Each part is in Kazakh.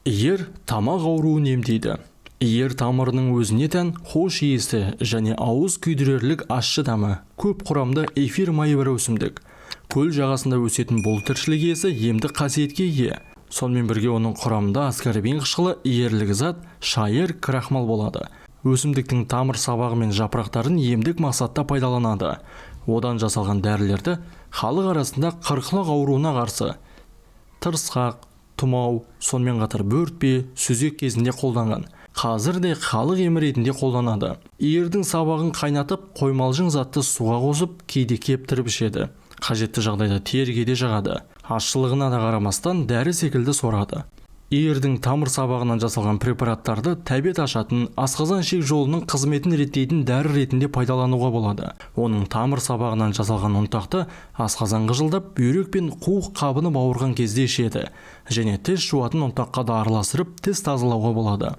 Иір тамақ ауруын емдейді. Иір тамырының өзіне тән хош иісі және ауыз күйдірерлік ащы дәмі, көп құрамды эфир майы бар өсімдік. Көл жағасында өсетін бұл тіршілік иесі емдік қасиетке ие. Сонымен бірге оның құрамында аскорбин қышқылы иерлік зат шайыр крахмал болады. Өсімдіктің тамыр сабағы мен жапырақтарын емдік мақсатта пайдаланады. Одан жасалған дәрілерді халық арасында қырқылық ауруына қарсы тырысқақ, тұмау, сонымен қатар бөртпе, сүзек кезінде қолданған. Қазір де халық емі ретінде қолданады. Иірдің сабағын қайнатып, қоймалжың затты суға қосып, кейде кептіріп ішеді. Қажетті жағдайда теріге де жағады. Ащылығына да қарамастан дәрі секілді сорады. Иірдің тамыр сабағынан жасалған препараттарды тәбет ашатын, асқазан ішек жолының қызметін реттейтін дәрі ретінде пайдалануға болады. Оның тамыр сабағынан жасалған ұнтақты асқазан қыжылдап, бүйрек пен қуық қабынып ауырған кезде ішеді, және тіс жуатын ұнтаққа да араластырып, тіс тазалауға болады.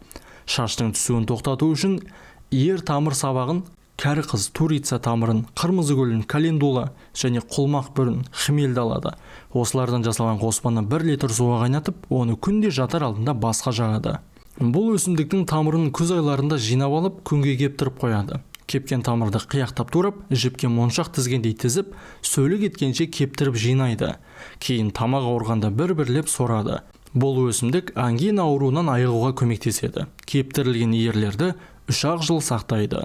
Шаштың түсуін тоқтату үшін иір тамыр сабағын кәрі қыз турица тамырын, қырмызы гүлін, календула және құлмақ бүрін хмельді алады. Осылардан жасалған қоспаны 1 литр суға қайнатып, оны күнде жатар алдында басқа жағады. Бұл өсімдіктің тамырын күз айларында жинап алып, күнге кептіріп қояды. Кепкен тамырды қияқтап турап, жіпке моншақ тізгендей тізіп, сөлі кеткенше кептіріп жинайды. Кейін тамақ ауырғанда бір-бірлеп сорады. Бұл өсімдік ангина ауруынан айығуға көмектеседі. Кептірілген иерлерді 3 жыл сақтайды.